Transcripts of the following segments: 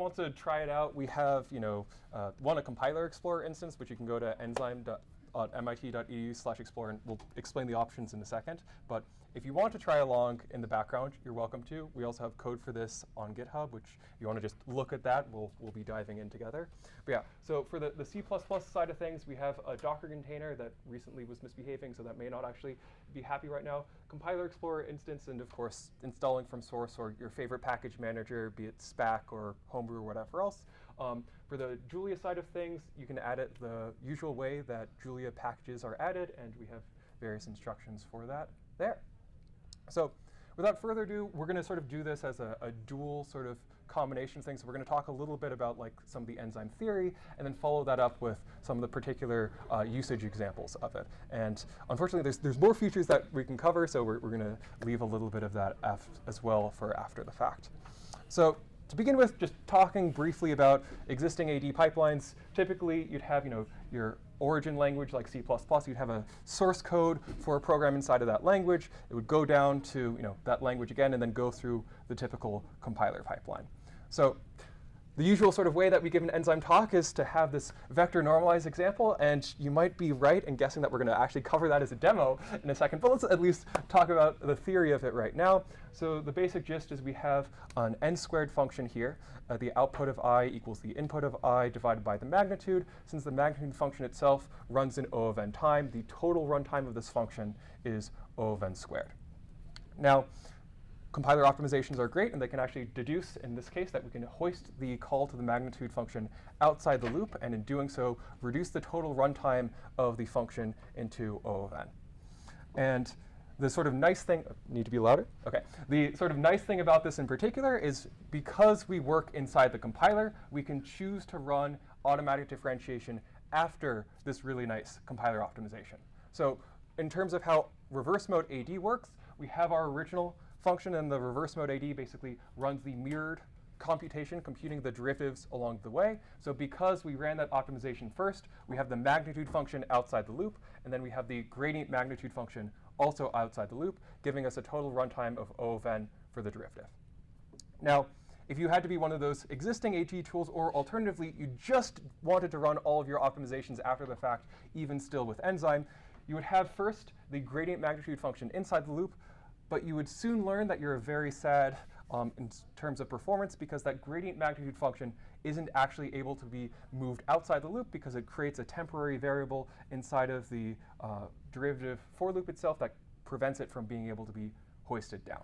want to try it out, we have, a compiler explorer instance, which you can go to enzyme.mit.edu/explorer, and we'll explain the options in a second. But if you want to try along in the background, you're welcome to. We also have code for this on GitHub, which if you want to just look at that, we'll be diving in together. But yeah, so for the C++ side of things, we have a Docker container that recently was misbehaving, so that may not actually be happy right now. Compiler Explorer instance, and of course, installing from source or your favorite package manager, be it SPAC or Homebrew or whatever else. For the Julia side of things, you can add it the usual way that Julia packages are added, and we have various instructions for that there. So without further ado, we're going to sort of do this as a dual sort of combination thing. So we're going to talk a little bit about like some of the enzyme theory, and then follow that up with some of the particular usage examples of it. And unfortunately, there's more features that we can cover, so we're going to leave a little bit of that as well for after the fact. So to begin with, just talking briefly about existing AD pipelines. Typically, you'd have your origin language like C++. You'd have a source code for a program inside of that language. It would go down to that language again, and then go through the typical compiler pipeline. So the usual sort of way that we give an enzyme talk is to have this vector normalized example, and you might be right in guessing that we're going to actually cover that as a demo in a second, but let's at least talk about the theory of it right now. So the basic gist is we have an n² function here. The output of I equals the input of I divided by the magnitude. Since the magnitude function itself runs in O of n time, the total runtime of this function is O of n². Now, compiler optimizations are great, and they can actually deduce, in this case, that we can hoist the call to the magnitude function outside the loop, and in doing so, reduce the total runtime of the function into O of n. And the sort of nice thing, need to be louder? OK. The sort of nice thing about this in particular is because we work inside the compiler, we can choose to run automatic differentiation after this really nice compiler optimization. So in terms of how reverse mode AD works, we have our original function, and the reverse mode AD basically runs the mirrored computation, computing the derivatives along the way. So because we ran that optimization first, we have the magnitude function outside the loop, and then we have the gradient magnitude function also outside the loop, giving us a total runtime of O of n for the derivative. Now, if you had to be one of those existing AD tools, or alternatively, you just wanted to run all of your optimizations after the fact, even still with Enzyme, you would have first the gradient magnitude function inside the loop, but you would soon learn that you're very sad in terms of performance, because that gradient magnitude function isn't actually able to be moved outside the loop, because it creates a temporary variable inside of the derivative for loop itself that prevents it from being able to be hoisted down.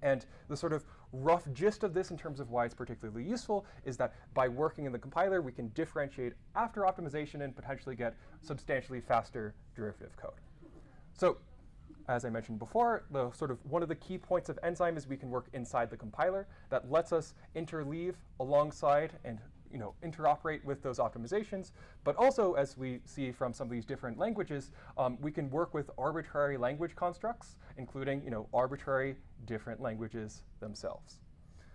And the sort of rough gist of this in terms of why it's particularly useful is that by working in the compiler, we can differentiate after optimization and potentially get substantially faster derivative code. So as I mentioned before, one of the key points of Enzyme is we can work inside the compiler. That lets us interleave alongside and interoperate with those optimizations. But also, as we see from some of these different languages, we can work with arbitrary language constructs, including arbitrary different languages themselves.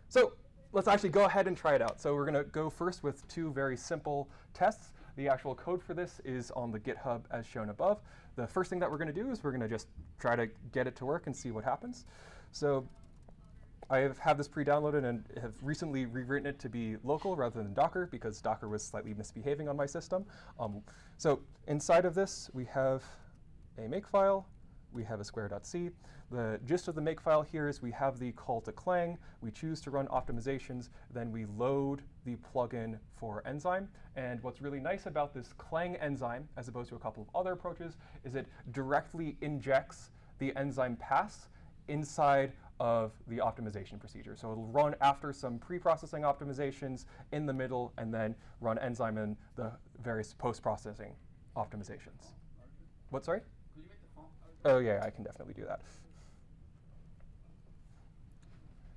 So let's actually go ahead and try it out. So we're going to go first with two very simple tests. The actual code for this is on the GitHub as shown above. The first thing that we're going to do is we're going to just try to get it to work and see what happens. So I have this pre-downloaded and have recently rewritten it to be local rather than Docker, because Docker was slightly misbehaving on my system. So inside of this, we have a makefile. We have a square.c. The gist of the makefile here is we have the call to Clang. We choose to run optimizations. Then we load the plugin for Enzyme. And what's really nice about this Clang enzyme, as opposed to a couple of other approaches, is it directly injects the enzyme pass inside of the optimization procedure. So it'll run after some pre-processing optimizations in the middle, and then run Enzyme in the various post-processing optimizations. What, sorry? Could you make the font? Oh, yeah, I can definitely do that.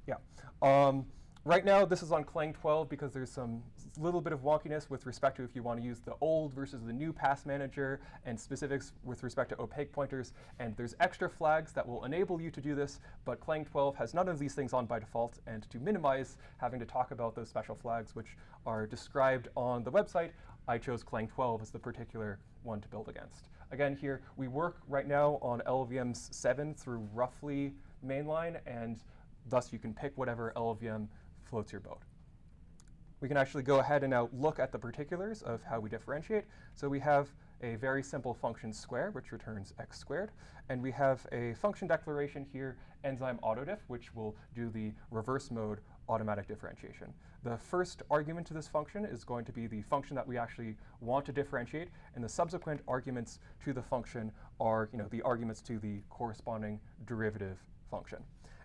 Yeah. Right now, this is on Clang 12 because there's some little bit of wonkiness with respect to if you want to use the old versus the new pass manager, and specifics with respect to opaque pointers. And there's extra flags that will enable you to do this, but Clang 12 has none of these things on by default. And to minimize having to talk about those special flags, which are described on the website, I chose Clang 12 as the particular one to build against. Again, here, we work right now on LLVMs 7 through roughly mainline, and thus you can pick whatever LLVM floats your boat. we can actually go ahead and now look at the particulars of how we differentiate. So we have a very simple function square, which returns x squared. And we have a function declaration here, enzyme autodiff, which will do the reverse mode automatic differentiation. The first argument to this function is going to be the function that we actually want to differentiate, and the subsequent arguments to the function are the arguments to the corresponding derivative function.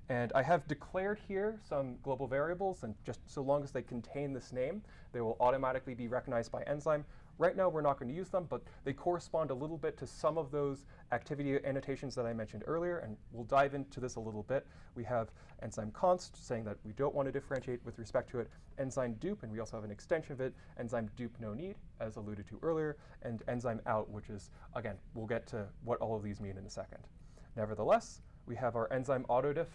And I have declared here some global variables, and just so long as they contain this name, they will automatically be recognized by Enzyme. Right now, we're not going to use them, but they correspond a little bit to some of those activity annotations that I mentioned earlier, and we'll dive into this a little bit. We have enzyme const, saying that we don't want to differentiate with respect to it, enzyme dupe, and we also have an extension of it, enzyme dupe no need, as alluded to earlier, and enzyme out, which is, again, we'll get to what all of these mean in a second. Nevertheless, we have our enzyme autodiff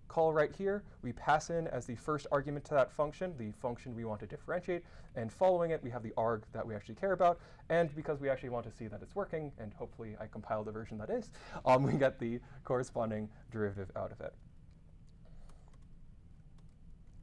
call right here. We pass in as the first argument to that function, the function we want to differentiate, and following it, we have the arg that we actually care about. And because we actually want to see that it's working, and hopefully I compiled a version that is, we get the corresponding derivative out of it.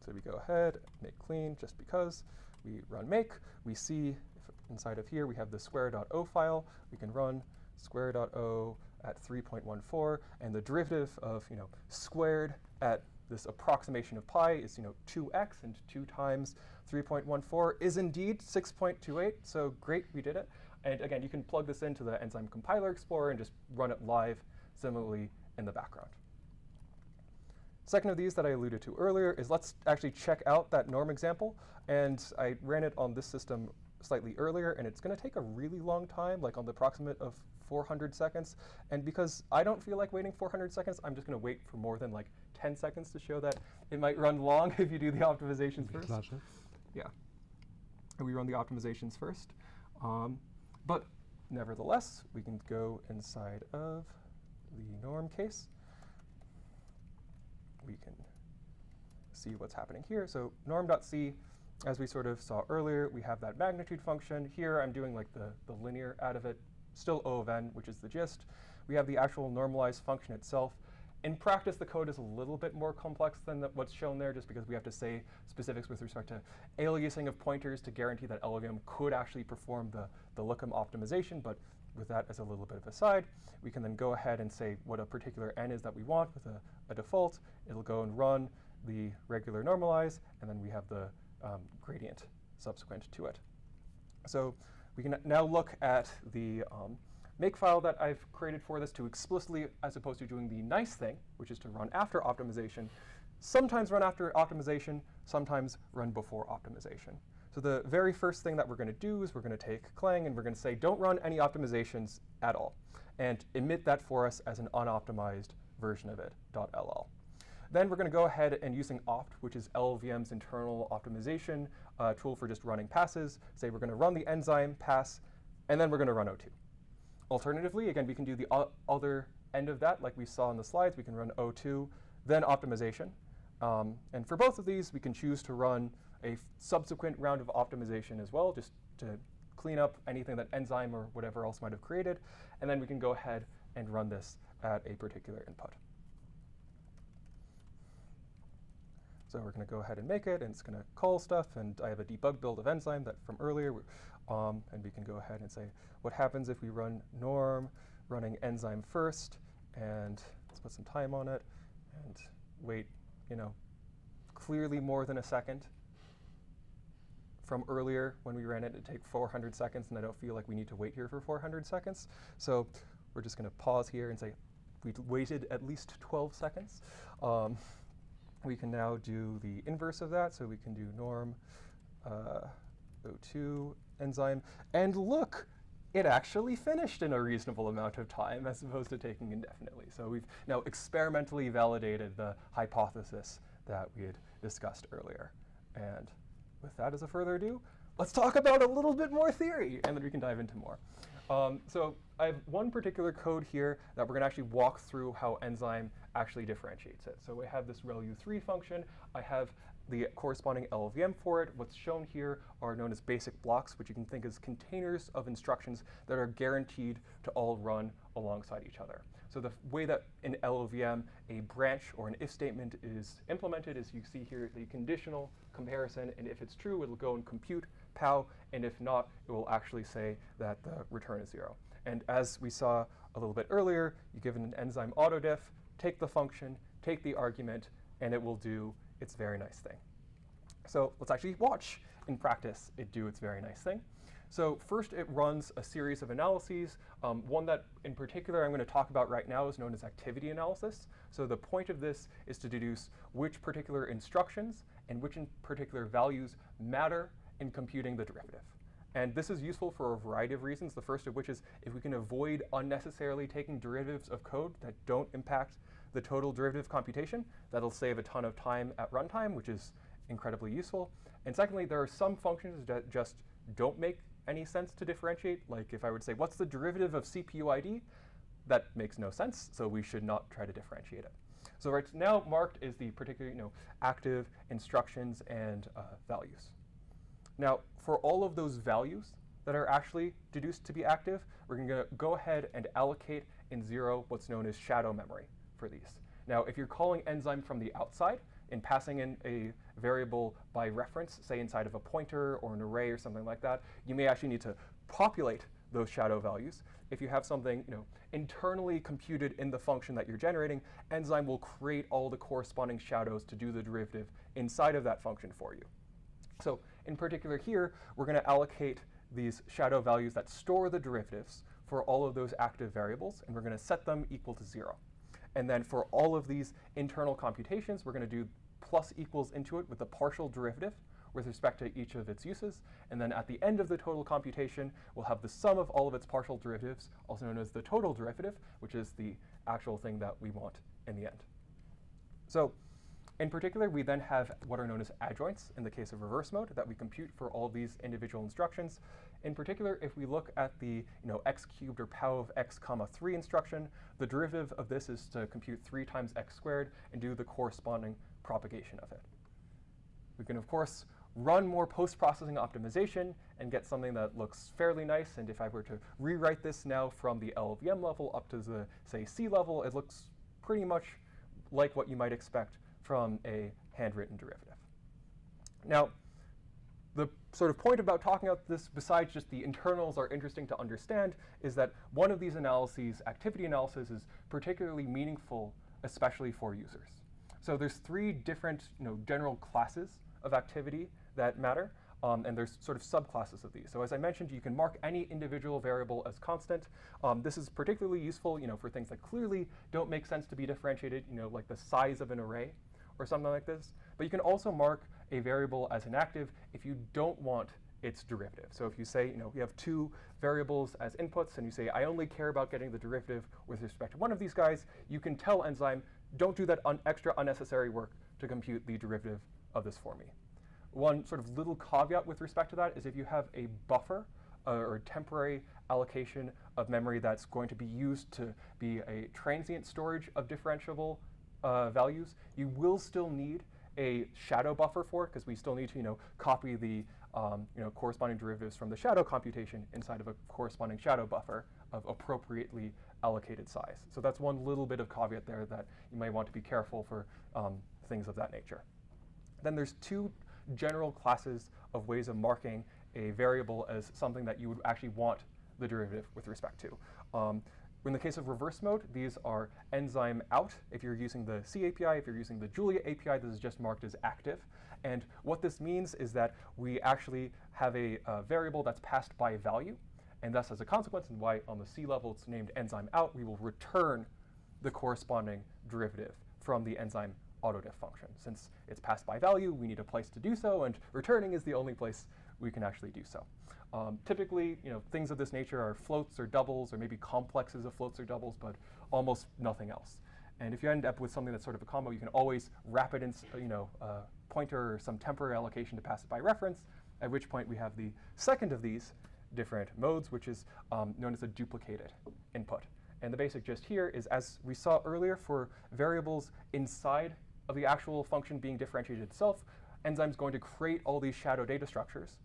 So we go ahead, make clean, just because. We run make. We see if inside of here we have the square.o file. We can run square.o at 3.14, and the derivative of squared at this approximation of pi is 2x, and 2 times 3.14 is indeed 6.28. So great, we did it. And again, you can plug this into the Enzyme Compiler Explorer and just run it live similarly in the background. Second of these that I alluded to earlier is let's actually check out that norm example. And I ran it on this system slightly earlier, and it's going to take a really long time, like on the approximate of 400 seconds. And because I don't feel like waiting 400 seconds, I'm just going to wait for more than like 10 seconds to show that it might run long if you do the optimizations first. Yeah, and we run the optimizations first. But nevertheless, we can go inside of the norm case. We can see what's happening here. So norm.c, as we sort of saw earlier, we have that magnitude function. Here I'm doing like the linear out of it, still O of n, which is the gist. We have the actual normalized function itself. In practice, the code is a little bit more complex than what's shown there, just because we have to say specifics with respect to aliasing of pointers to guarantee that LLVM could actually perform the lookum optimization. But with that as a little bit of a side, we can then go ahead and say what a particular n is that we want with a default. It'll go and run the regular normalize, and then we have the gradient subsequent to it. So we can now look at the makefile that I've created for this to explicitly, as opposed to doing the nice thing, which is to run after optimization, sometimes run after optimization, sometimes run before optimization. So the very first thing that we're going to do is we're going to take Clang and we're going to say don't run any optimizations at all, and emit that for us as an unoptimized version of it, .ll. Then we're going to go ahead and using opt, which is LLVM's internal optimization tool for just running passes, say we're going to run the enzyme pass, and then we're going to run O2. Alternatively, again, we can do the other end of that, like we saw in the slides. We can run O2, then optimization. And for both of these, we can choose to run a subsequent round of optimization as well, just to clean up anything that enzyme or whatever else might have created. And then we can go ahead and run this at a particular input. So we're going to go ahead and make it, and it's going to call stuff. And I have a debug build of enzyme that from earlier. And we can go ahead and say, what happens if we run norm, running enzyme first, and let's put some time on it, and wait, clearly more than a second. From earlier, when we ran it, it'd take 400 seconds, and I don't feel like we need to wait here for 400 seconds. So we're just going to pause here and say, we waited at least 12 seconds. We can now do the inverse of that. So we can do norm O2 enzyme. And look, it actually finished in a reasonable amount of time as opposed to taking indefinitely. So we've now experimentally validated the hypothesis that we had discussed earlier. And with that as a further ado, let's talk about a little bit more theory, and then we can dive into more. So I have one particular code here that we're going to actually walk through how enzyme actually differentiates it. So we have this relu3 function. I have the corresponding LLVM for it. What's shown here are known as basic blocks, which you can think as containers of instructions that are guaranteed to all run alongside each other. So the way that in LLVM a branch or an if statement is implemented is you see here the conditional comparison, and if it's true, it'll go and compute POW, and if not, it will actually say that the return is 0. And as we saw a little bit earlier, you give it an enzyme autodiff, take the function, take the argument, and it will do its very nice thing. So let's actually watch in practice it do its very nice thing. So first it runs a series of analyses. One that in particular I'm going to talk about right now is known as activity analysis. So the point of this is to deduce which particular instructions and which in particular values matter in computing the derivative. And this is useful for a variety of reasons, the first of which is if we can avoid unnecessarily taking derivatives of code that don't impact the total derivative computation, that'll save a ton of time at runtime, which is incredibly useful. And secondly, there are some functions that just don't make any sense to differentiate. Like if I would say, what's the derivative of CPU ID? That makes no sense, so we should not try to differentiate it. So right now marked is the particular active instructions and values. Now, for all of those values that are actually deduced to be active, we're going to go ahead and allocate in 0 what's known as shadow memory for these. Now, if you're calling enzyme from the outside and passing in a variable by reference, say inside of a pointer or an array or something like that, you may actually need to populate those shadow values. If you have something internally computed in the function that you're generating, enzyme will create all the corresponding shadows to do the derivative inside of that function for you. So in particular here, we're going to allocate these shadow values that store the derivatives for all of those active variables, and we're going to set them equal to 0. And then for all of these internal computations, we're going to do plus equals into it with the partial derivative with respect to each of its uses. And then at the end of the total computation, we'll have the sum of all of its partial derivatives, also known as the total derivative, which is the actual thing that we want in the end. So in particular, we then have what are known as adjoints in the case of reverse mode that we compute for all these individual instructions. In particular, if we look at the x cubed or POW of x comma 3 instruction, the derivative of this is to compute 3 times x squared and do the corresponding propagation of it. We can, of course, run more post-processing optimization and get something that looks fairly nice. And if I were to rewrite this now from the LLVM level up to the, say, C level, it looks pretty much like what you might expect from a handwritten derivative. Now, the sort of point about talking about this, besides just the internals are interesting to understand, is that one of these analyses, activity analysis, is particularly meaningful, especially for users. So there's 3 different general classes of activity that matter, and there's sort of subclasses of these. So as I mentioned, you can mark any individual variable as constant. This is particularly useful for things that clearly don't make sense to be differentiated, like the size of an array or something like this. But you can also mark a variable as inactive if you don't want its derivative. So if you say, we have 2 variables as inputs, and you say, I only care about getting the derivative with respect to one of these guys, you can tell enzyme, don't do that extra unnecessary work to compute the derivative of this for me. One sort of little caveat with respect to that is if you have a buffer or a temporary allocation of memory that's going to be used to be a transient storage of differentiable values, you will still need a shadow buffer for it, because we still need to copy the corresponding derivatives from the shadow computation inside of a corresponding shadow buffer of appropriately allocated size. So that's one little bit of caveat there that you might want to be careful for things of that nature. Then there's 2 general classes of ways of marking a variable as something that you would actually want the derivative with respect to. In the case of reverse mode, these are enzyme out. If you're using the C API, if you're using the Julia API, this is just marked as active. And what this means is that we actually have a variable that's passed by value. And thus, as a consequence, and why on the C level it's named enzyme out, we will return the corresponding derivative from the enzyme autodiff function. Since it's passed by value, we need a place to do so, and returning is the only place we can actually do so. Typically, things of this nature are floats or doubles, or maybe complexes of floats or doubles, but almost nothing else. And if you end up with something that's sort of a combo, you can always wrap it in, a pointer or some temporary allocation to pass it by reference, at which point we have the second of these different modes, which is known as a duplicated input. And the basic gist here is, as we saw earlier for variables inside of the actual function being differentiated itself, enzyme's going to create all these shadow data structures.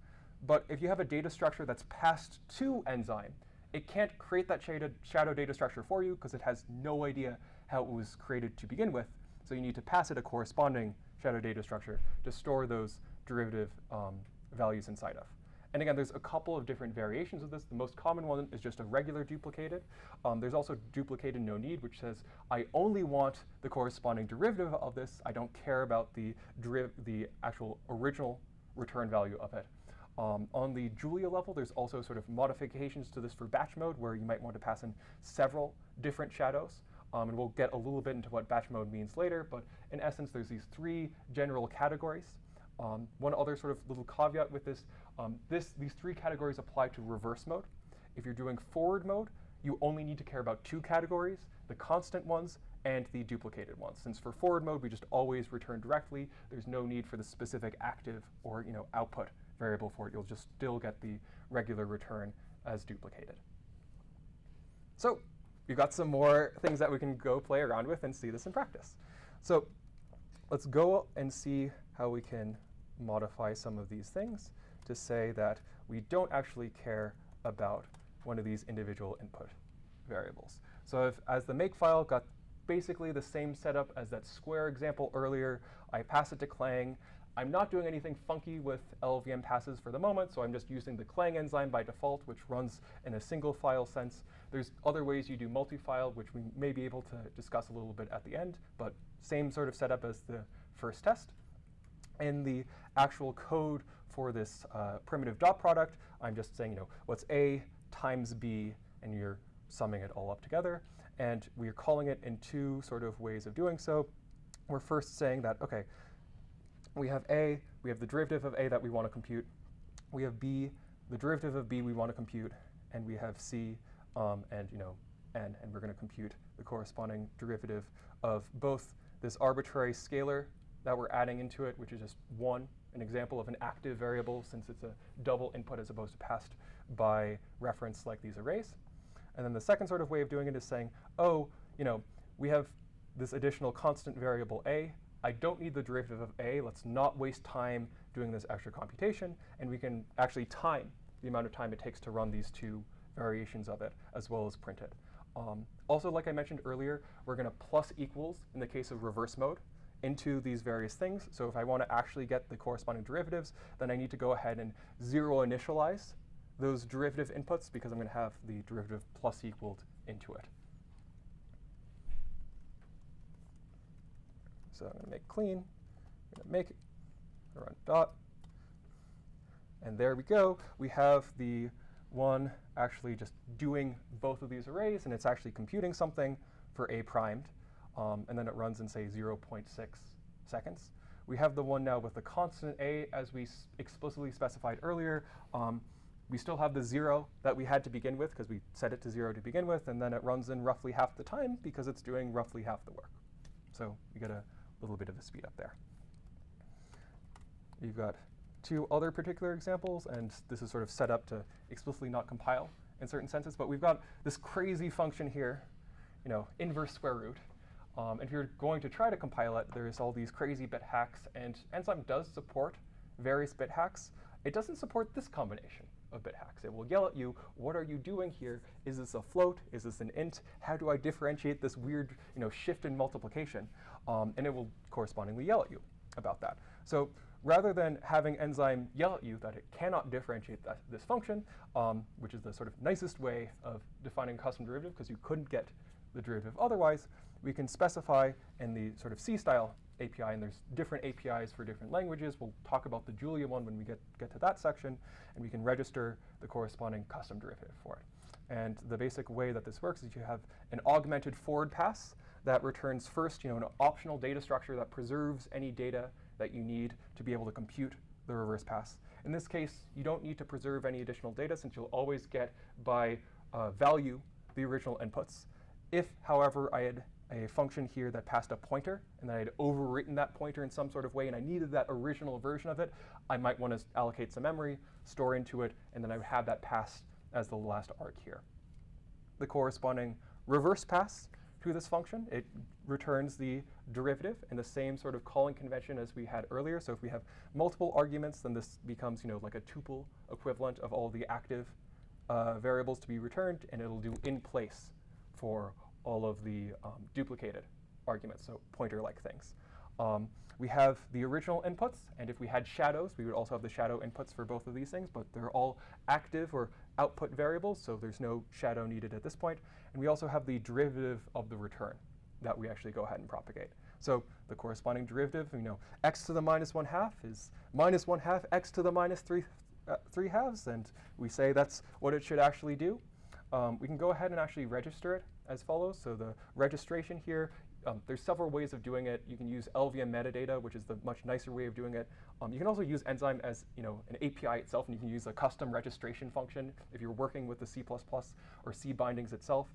But if you have a data structure that's passed to enzyme, it can't create that shadow data structure for you because it has no idea how it was created to begin with. So you need to pass it a corresponding shadow data structure to store those derivative values inside of. And again, there's a couple of different variations of this. The most common one is just a regular duplicated. There's also duplicated no need, which says I only want the corresponding derivative of this. I don't care about the actual original return value of it. On the Julia level, there's also sort of modifications to this for batch mode, where you might want to pass in several different shadows. And we'll get a little bit into what batch mode means later. But in essence, there's these three general categories. One other sort of little caveat with this, these three categories apply to reverse mode. If you're doing forward mode, you only need to care about two categories, the constant ones and the duplicated ones. Since for forward mode, we just always return directly, there's no need for the specific active or output variable for it. You'll just still get the regular return as duplicated. So we've got some more things that we can go play around with and see this in practice. So let's go and see how we can modify some of these things to say that we don't actually care about one of these individual input variables. So if, as the makefile got basically the same setup as that square example earlier, I pass it to Clang. I'm not doing anything funky with LLVM passes for the moment, so I'm just using the Clang enzyme by default, which runs in a single file sense. There's other ways you do multi-file, which we may be able to discuss a little bit at the end, but same sort of setup as the first test. In the actual code for this primitive dot product, I'm just saying, what's A times B, and you're summing it all up together. And we're calling it in two sort of ways of doing so. We're first saying that, OK, we have A, we have the derivative of A that we want to compute. We have B, the derivative of B we want to compute. And we have C, and N, and we're going to compute the corresponding derivative of both this arbitrary scalar that we're adding into it, which is just one, an example of an active variable, since it's a double input as opposed to passed by reference like these arrays. And then the second sort of way of doing it is saying, oh, we have this additional constant variable A. I don't need the derivative of A. Let's not waste time doing this extra computation. And we can actually time the amount of time it takes to run these two variations of it, as well as print it. Also, like I mentioned earlier, we're going to plus equals, in the case of reverse mode, into these various things. So if I want to actually get the corresponding derivatives, then I need to go ahead and zero initialize those derivative inputs, because I'm going to have the derivative plus equaled into it. So I'm going to make clean, I'm going to make it, run dot. And there we go. We have the one actually just doing both of these arrays, and it's actually computing something for A primed. And then it runs in, say, 0.6 seconds. We have the one now with the constant A, as we explicitly specified earlier. We still have the 0 that we had to begin with, because we set it to 0 to begin with. And then it runs in roughly half the time, because it's doing roughly half the work. So we get a little bit of a speed up there. You've got two other particular examples. And this is sort of set up to explicitly not compile in certain senses. But we've got this crazy function here, inverse square root. If you're going to try to compile it, there's all these crazy bit hacks. And Enzyme does support various bit hacks. It doesn't support this combination of bit hacks. It will yell at you, what are you doing here? Is this a float? Is this an int? How do I differentiate this weird shift in multiplication? And it will correspondingly yell at you about that. So rather than having Enzyme yell at you that it cannot differentiate this function, which is the sort of nicest way of defining a custom derivative, because you couldn't get the derivative otherwise, we can specify in the sort of C-style API, and there's different APIs for different languages. We'll talk about the Julia one when we get to that section, and we can register the corresponding custom derivative for it. And the basic way that this works is you have an augmented forward pass that returns first an optional data structure that preserves any data that you need to be able to compute the reverse pass. In this case, you don't need to preserve any additional data, since you'll always get by value the original inputs. If, however, I had a function here that passed a pointer, and then I had overwritten that pointer in some sort of way, and I needed that original version of it, I might want to allocate some memory, store into it, and then I would have that pass as the last arg here. The corresponding reverse pass to this function, it returns the derivative in the same sort of calling convention as we had earlier. So if we have multiple arguments, then this becomes like a tuple equivalent of all the active variables to be returned, and it'll do in place for all of the duplicated arguments, so pointer-like things. We have the original inputs, and if we had shadows, we would also have the shadow inputs for both of these things, but they're all active or output variables, so there's no shadow needed at this point. And we also have the derivative of the return that we actually go ahead and propagate. So the corresponding derivative, x to the minus 1/2 is minus 1/2 x to the minus 3 halves, and we say that's what it should actually do. We can go ahead and actually register it as follows. So the registration here, there's several ways of doing it. You can use LVM metadata, which is the much nicer way of doing it. You can also use Enzyme as an API itself, and you can use a custom registration function if you're working with the C++ or C bindings itself.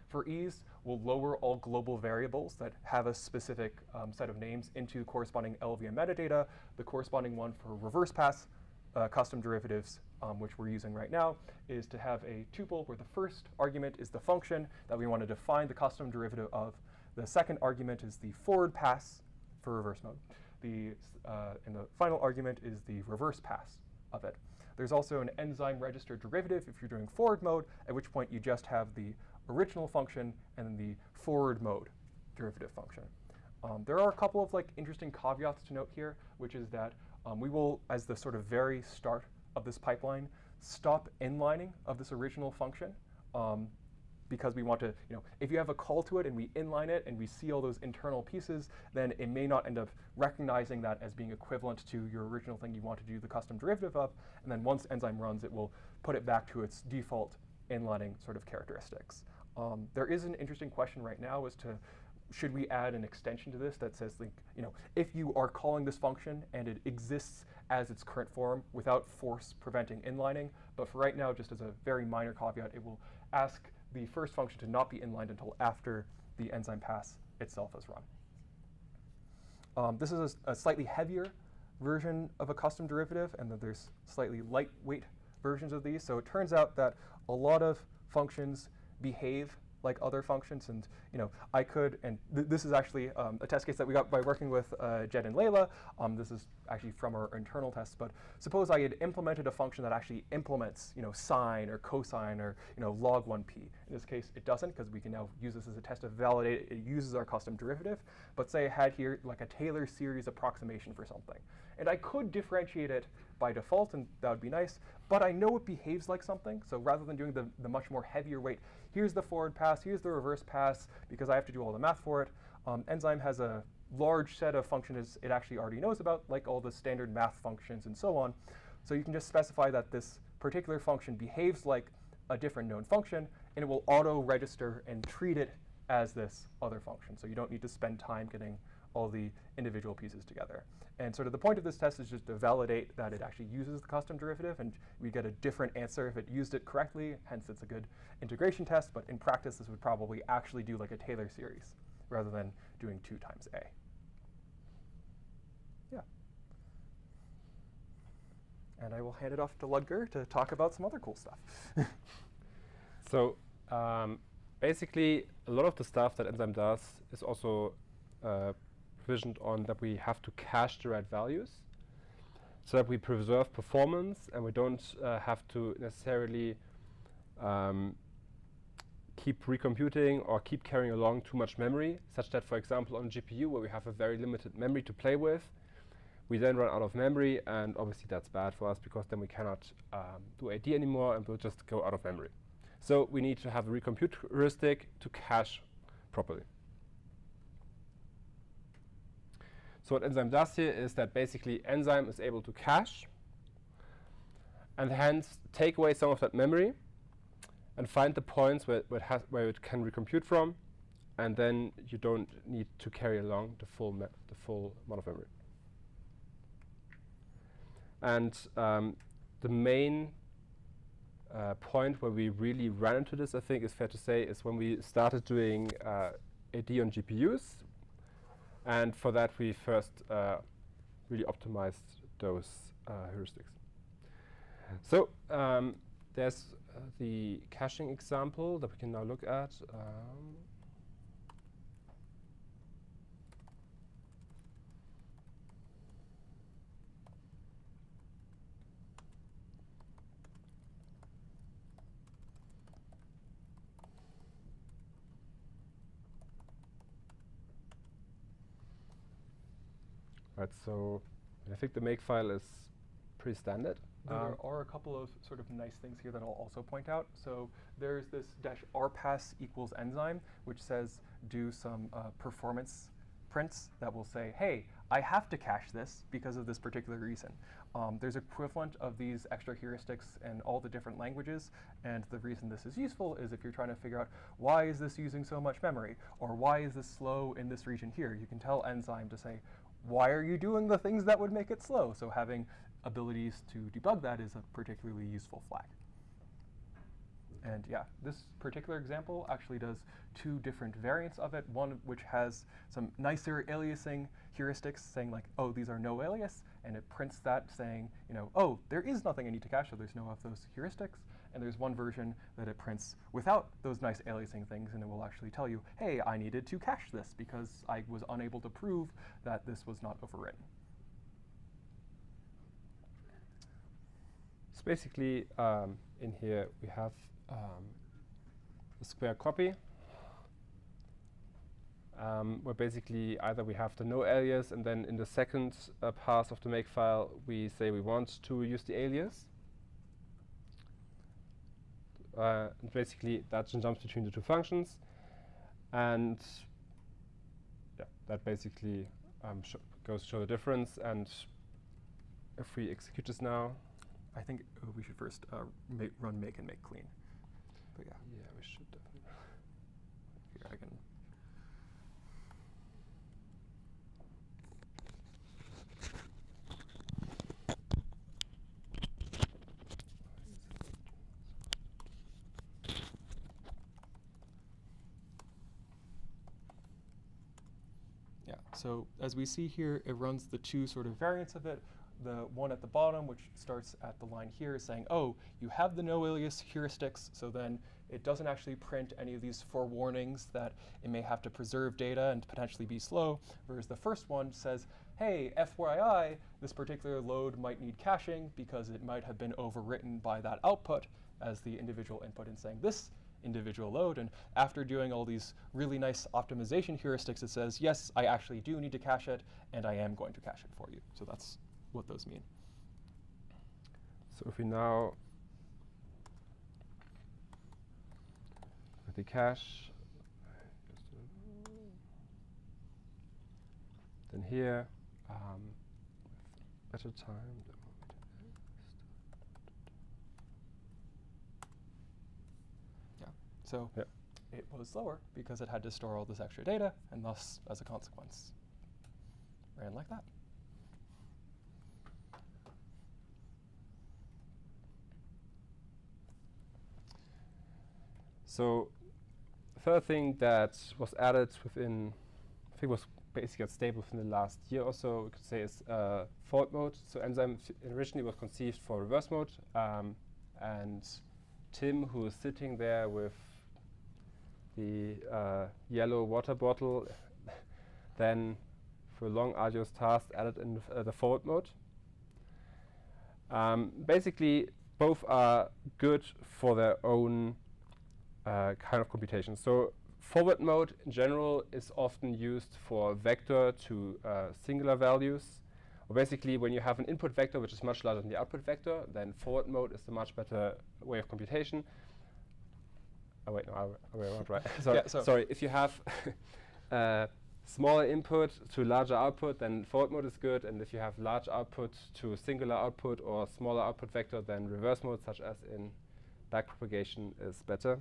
For ease, we'll lower all global variables that have a specific set of names into corresponding LVM metadata. The corresponding one for reverse pass custom derivatives, which we're using right now, is to have a tuple where the first argument is the function that we want to define the custom derivative of. The second argument is the forward pass for reverse mode. And the final argument is the reverse pass of it. There's also an enzyme register derivative if you're doing forward mode, at which point you just have the original function and then the forward mode derivative function. There are a couple of interesting caveats to note here, which is that we will, as the sort of very start of this pipeline, stop inlining of this original function. Because we want to, if you have a call to it and we inline it and we see all those internal pieces, then it may not end up recognizing that as being equivalent to your original thing you want to do the custom derivative of. And then once Enzyme runs, it will put it back to its default inlining sort of characteristics. There is an interesting question right now as to should we add an extension to this that says, if you are calling this function and it exists as its current form without force preventing inlining, but for right now, just as a very minor caveat, it will ask the first function to not be inlined until after the enzyme pass itself is run. This is a slightly heavier version of a custom derivative, and then there's slightly lightweight versions of these. So it turns out that a lot of functions behave like other functions, and I could, and this is actually a test case that we got by working with Jed and Layla. This is actually from our internal tests, but suppose I had implemented a function that actually implements sine or cosine or log 1p. In this case, it doesn't, because we can now use this as a test to validate it uses our custom derivative. But say I had here a Taylor series approximation for something, and I could differentiate it by default, and that would be nice, but I know it behaves like something, so rather than doing the much more heavier weight, here's the forward pass, here's the reverse pass, because I have to do all the math for it. Enzyme has a large set of functions it actually already knows about, like all the standard math functions and so on. So you can just specify that this particular function behaves like a different known function, and it will auto-register and treat it as this other function. So you don't need to spend time getting all the individual pieces together. And sort of the point of this test is just to validate that it actually uses the custom derivative, and we get a different answer if it used it correctly, hence it's a good integration test, but in practice this would probably actually do like a Taylor series rather than doing 2 times A. Yeah. And I will hand it off to Ludger to talk about some other cool stuff. So basically, a lot of the stuff that Enzyme does is also provisioned on that we have to cache the right values so that we preserve performance and we don't have to necessarily keep recomputing or keep carrying along too much memory, such that, for example, on a GPU where we have a very limited memory to play with, we then run out of memory, and obviously that's bad for us because then we cannot do AD anymore and we'll just go out of memory. So we need to have a recompute heuristic to cache properly. So what Enzyme does here is that basically Enzyme is able to cache and hence take away some of that memory and find the points where it can recompute from, and then you don't need to carry along the full amount of memory. And the main point where we really ran into this, I think, is fair to say, is when we started doing AD on GPUs. And for that, we first really optimized those heuristics. So there's the caching example that we can now look at. Right, so I think the make file is pretty standard. There are a couple of sort of nice things here that I'll also point out. So there's this -rpass equals enzyme, which says do some performance prints that will say, hey, I have to cache this because of this particular reason. There's equivalent of these extra heuristics in all the different languages, and the reason this is useful is if you're trying to figure out why is this using so much memory, or why is this slow in this region here, you can tell Enzyme to say, why are you doing the things that would make it slow? So having abilities to debug that is a particularly useful flag. And yeah, this particular example actually does two different variants of it, one which has some nicer aliasing heuristics saying like, oh, these are no alias, and it prints that saying, you know, oh, there is nothing I need to cache, so there's no of those heuristics. And there's one version that it prints without those nice aliasing things, and it will actually tell you, hey, I needed to cache this because I was unable to prove that this was not overwritten. So basically, in here we have a square copy, where basically either we have the no alias, and then in the second pass of the make file we say we want to use the alias. And basically that jumps between the two functions, and yeah, that basically goes to show the difference. And if we execute this now, I think we should first run make and make clean. But yeah. Yeah, we should definitely. Here I can. Yeah, so as we see here, it runs the two sort of variants of it. The one at the bottom, which starts at the line here, is saying, oh, you have the no alias heuristics, so then it doesn't actually print any of these forewarnings that it may have to preserve data and potentially be slow, whereas the first one says, hey, FYI, this particular load might need caching because it might have been overwritten by that output as the individual input and saying this individual load. And after doing all these really nice optimization heuristics, it says, yes, I actually do need to cache it, and I am going to cache it for you. So that's what those mean. So if we now with the cache, then here with better time. Yeah. So yep. It was slower because it had to store all this extra data, and thus, as a consequence, ran like that. So the third thing that was added within, I think was basically stable within the last year or so, we could say, is forward mode. So Enzyme originally was conceived for reverse mode, and Tim, who is sitting there with the yellow water bottle, then for a long arduous task added in the forward mode. Basically, both are good for their own kind of computation. So forward mode in general is often used for vector to singular values. Or basically, when you have an input vector which is much larger than the output vector, then forward mode is a much better way of computation. Oh wait, no, right. Sorry, yeah, so sorry. If you have smaller input to larger output, then forward mode is good. And if you have large output to singular output or smaller output vector, then reverse mode, such as in backpropagation, is better.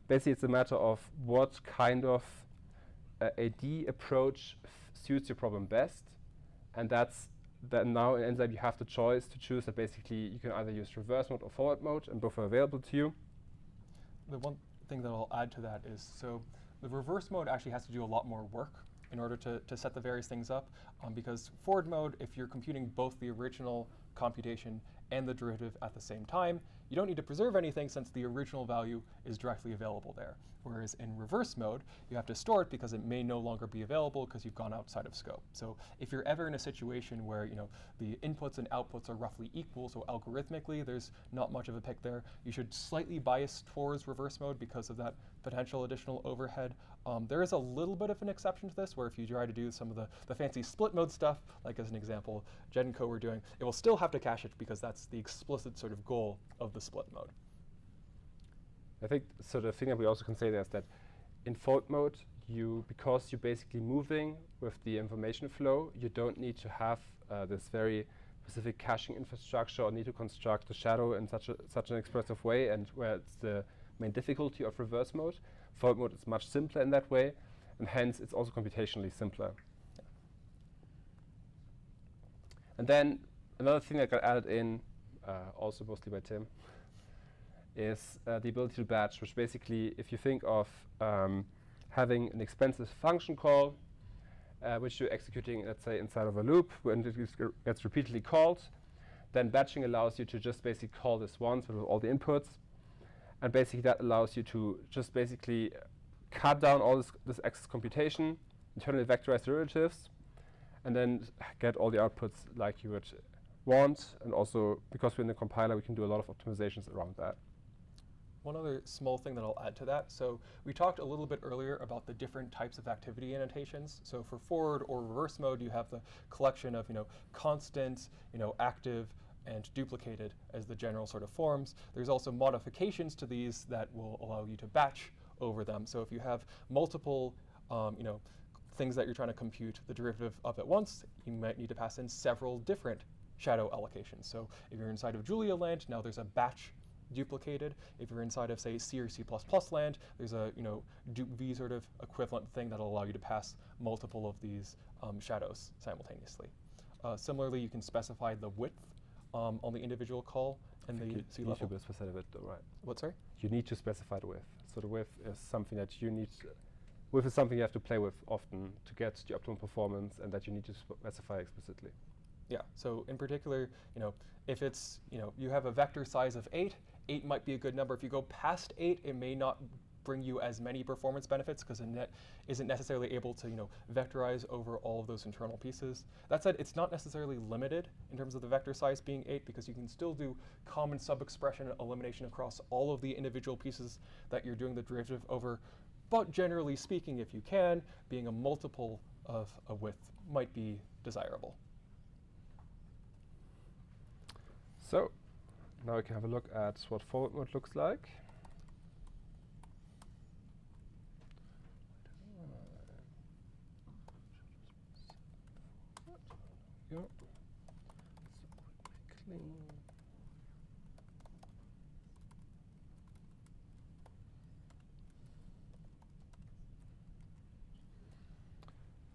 Basically, it's a matter of what kind of AD approach suits your problem best. And that's that now in Enzyme you have the choice to choose that basically you can either use reverse mode or forward mode, and both are available to you. The one thing that I'll add to that is, so the reverse mode actually has to do a lot more work in order to set the various things up, because forward mode, if you're computing both the original computation and the derivative at the same time, you don't need to preserve anything since the original value is directly available there. Whereas in reverse mode, you have to store it because it may no longer be available because you've gone outside of scope. So if you're ever in a situation where the inputs and outputs are roughly equal, so algorithmically there's not much of a pick there, you should slightly bias towards reverse mode because of that potential additional overhead. There is a little bit of an exception to this, where if you try to do some of the fancy split split mode stuff, like as an example, GenCo we're doing, it will still have to cache it because that's the explicit sort of goal of the split mode. I think so. The thing that we also can say there is that in fault mode, because you're basically moving with the information flow, you don't need to have this very specific caching infrastructure or need to construct a shadow in such an expressive way, and where it's the main difficulty of reverse mode. Fault mode is much simpler in that way, and hence it's also computationally simpler. Yeah. And then another thing that got added in, also mostly by Tim, is the ability to batch, which basically, if you think of having an expensive function call, which you're executing, let's say, inside of a loop, when it gets repeatedly called, then batching allows you to just basically call this once with all the inputs. And basically that allows you to just basically cut down all this excess computation, internally vectorize derivatives, and then get all the outputs like you would want. And also, because we're in the compiler, we can do a lot of optimizations around that. One other small thing that I'll add to that. So we talked a little bit earlier about the different types of activity annotations. So for forward or reverse mode, you have the collection of constant, active, and duplicated as the general sort of forms. There's also modifications to these that will allow you to batch over them. So if you have multiple things that you're trying to compute the derivative of at once, you might need to pass in several different shadow allocations. So if you're inside of Julia land, now there's a batch duplicated. If you're inside of, say, C or C++ land, there's a dup-v sort of equivalent thing that'll allow you to pass multiple of these shadows simultaneously. Similarly, you can specify the width on the individual call and the C level. You need to specify the width, right? What, sorry? You need to specify the width. So the width is something that you need. Width is something you have to play with often to get the optimum performance, and that you need to specify explicitly. Yeah. So in particular, if it's you have a vector size of 8, 8 might be a good number. If you go past 8, it may not bring you as many performance benefits because a net isn't necessarily able to vectorize over all of those internal pieces. That said, it's not necessarily limited in terms of the vector size being 8 because you can still do common sub-expression elimination across all of the individual pieces that you're doing the derivative over. But generally speaking, if you can, being a multiple of a width might be desirable. So now we can have a look at what forward mode looks like. Go. Clean.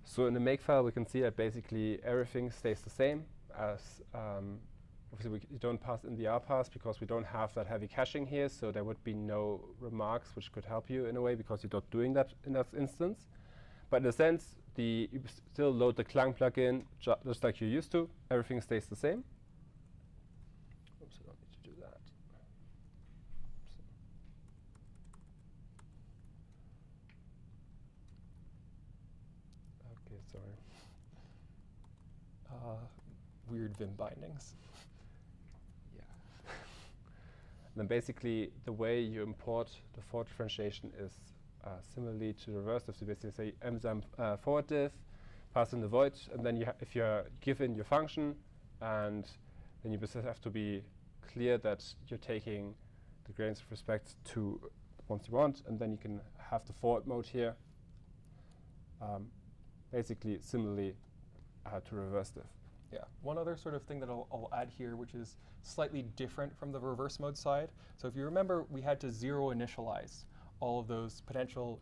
So in the makefile, we can see that basically everything stays the same. As obviously you don't pass in the rpass because we don't have that heavy caching here, so there would be no remarks which could help you in a way because you're not doing that in that instance. But in a sense, you still load the Clang plugin just like you used to. Everything stays the same. Oops, I don't need to do that. Okay, sorry. Weird Vim bindings. Yeah. Then basically, the way you import the forward differentiation is similarly to the reverse diff. So basically say enzyme forward diff, pass in the void, and then if you give in your function, and then you just have to be clear that you're taking the gradients with respect to the ones you want, and then you can have the forward mode here. Basically, similarly to reverse diff. Yeah. One other sort of thing that I'll add here, which is slightly different from the reverse mode side. So if you remember, we had to zero initialize all of those potential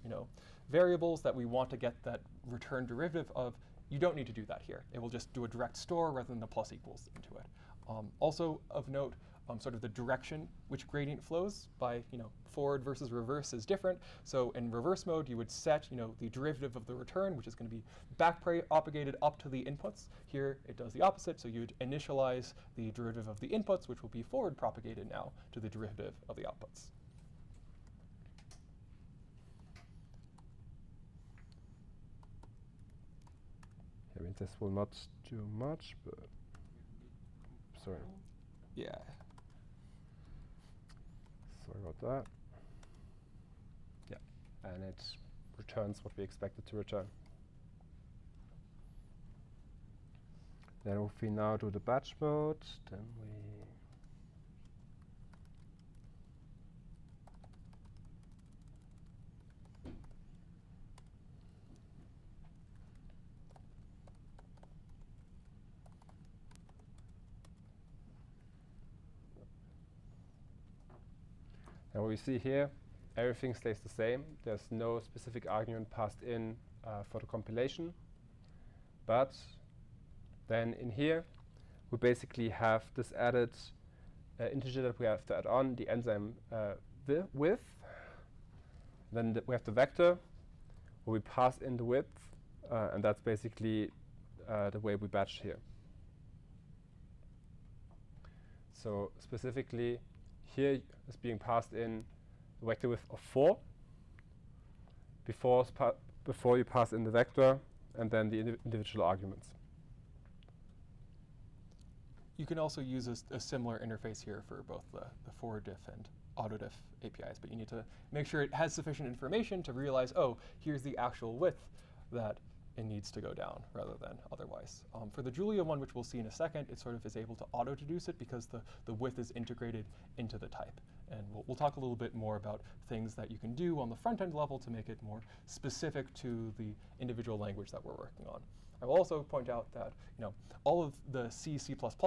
variables that we want to get that return derivative of. You don't need to do that here. It will just do a direct store rather than the plus equals into it. Also of note, sort of the direction which gradient flows by forward versus reverse is different. So in reverse mode, you would set the derivative of the return, which is going to be back propagated up to the inputs. Here it does the opposite. So you'd initialize the derivative of the inputs, which will be forward propagated now to the derivative of the outputs. I mean, this will not do much, but sorry. Yeah. Sorry about that. Yeah, and it returns what we expect it to return. Then if we now do the batch mode, then and what we see here, everything stays the same. There's no specific argument passed in for the compilation. But then in here, we basically have this added integer that we have to add on, the enzyme width. Then we have the vector, where we pass in the width, and that's basically the way we batch here. So specifically, here is being passed in the vector width of 4 before you pass in the vector and then the individual arguments. You can also use a similar interface here for both the forward-diff and auto-diff APIs, but you need to make sure it has sufficient information to realize, oh, here's the actual width that it needs to go down rather than otherwise. For the Julia one, which we'll see in a second, it sort of is able to auto-deduce it because the width is integrated into the type. And we'll talk a little bit more about things that you can do on the front-end level to make it more specific to the individual language that we're working on. I will also point out that all of the C++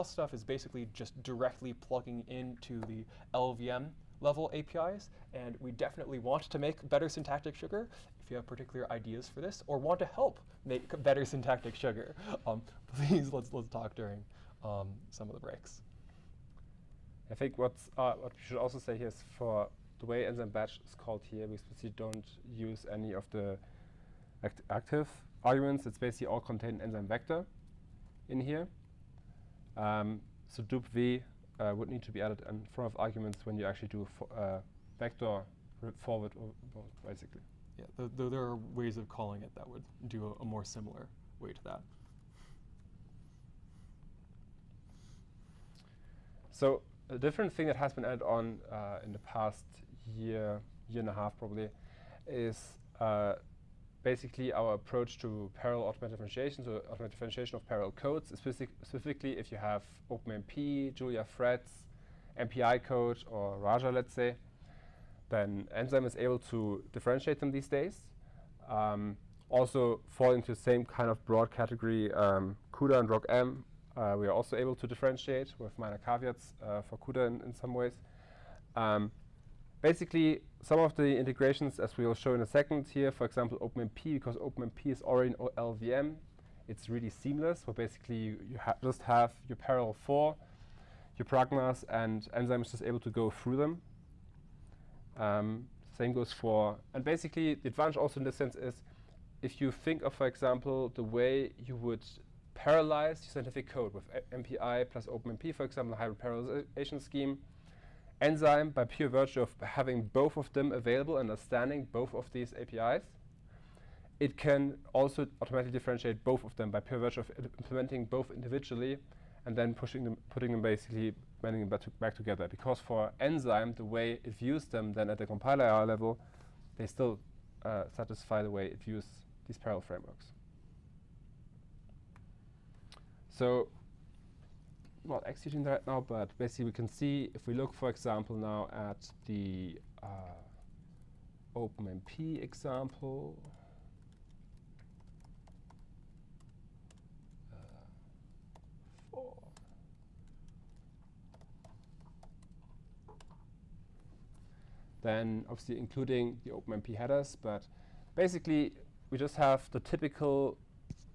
stuff is basically just directly plugging into the LVM level APIs, and we definitely want to make better syntactic sugar. If you have particular ideas for this or want to help make better syntactic sugar, please let's talk during some of the breaks. I think what we should also say here is for the way enzyme batch is called here, we specifically don't use any of the active arguments. It's basically all contained enzyme vector in here. So dup v would need to be added in front of arguments when you actually do vector forward, basically. Yeah, there are ways of calling it that would do a more similar way to that. So a different thing that has been added on in the past year and a half probably, is basically our approach to parallel automatic differentiation, so automatic differentiation of parallel codes, specifically if you have OpenMP, Julia threads, MPI code, or Raja, let's say, then Enzyme is able to differentiate them these days. Also fall into the same kind of broad category, CUDA and ROCm. We are also able to differentiate with minor caveats for CUDA in some ways. Basically, some of the integrations, as we will show in a second here, for example, OpenMP, because OpenMP is already in LVM, it's really seamless. So basically, you just have your parallel 4, your pragmas, and Enzyme is just able to go through them. Same goes for, and basically, the advantage also in this sense is, if you think of, for example, the way you would parallelize your scientific code with MPI plus OpenMP, for example, a hybrid parallelization scheme, Enzyme, by pure virtue of having both of them available and understanding both of these APIs, it can also automatically differentiate both of them by pure virtue of implementing both individually and then putting them basically, blending them back together. Because for Enzyme, the way it views them then at the compiler level, they still satisfy the way it views these parallel frameworks. So, not executing that right now, but basically we can see, if we look, for example, now at the OpenMP example, then obviously including the OpenMP headers, but basically we just have the typical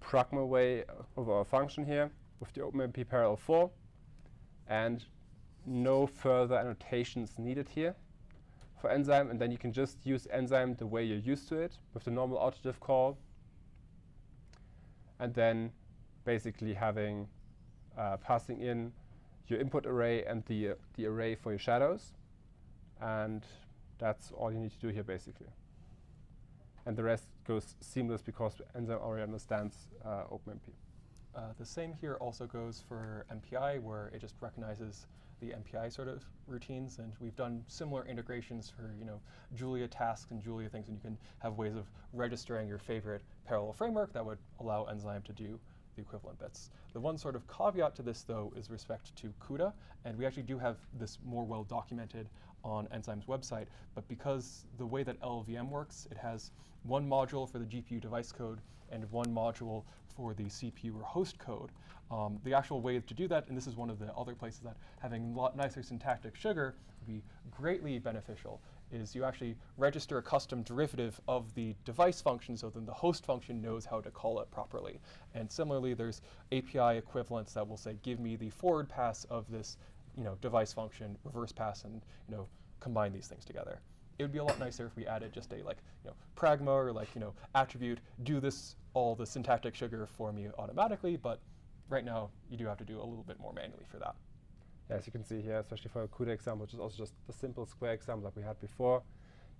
pragma way of our function here with the OpenMP parallel 4, and no further annotations needed here for Enzyme, and then you can just use Enzyme the way you're used to it with the normal autodiff call, and then basically having passing in your input array and the array for your shadows, and that's all you need to do here basically. And the rest goes seamless because Enzyme already understands OpenMP. The same here also goes for MPI, where it just recognizes the MPI sort of routines, and we've done similar integrations for Julia tasks and Julia things, and you can have ways of registering your favorite parallel framework that would allow Enzyme to do the equivalent bits. The one sort of caveat to this, though, is respect to CUDA, and we actually do have this more well documented on Enzyme's website, but because the way that LLVM works, it has one module for the GPU device code and one module for the CPU or host code. The actual way to do that, and this is one of the other places that having a lot nicer syntactic sugar would be greatly beneficial, is you actually register a custom derivative of the device function so then the host function knows how to call it properly. And similarly, there's API equivalents that will say, give me the forward pass of this device function, reverse pass, and combine these things together. It would be a lot nicer if we added just a pragma or attribute, do this all the syntactic sugar for me automatically, but right now you do have to do a little bit more manually for that. Yeah, as you can see here, especially for a CUDA example, which is also just the simple square example that we had before,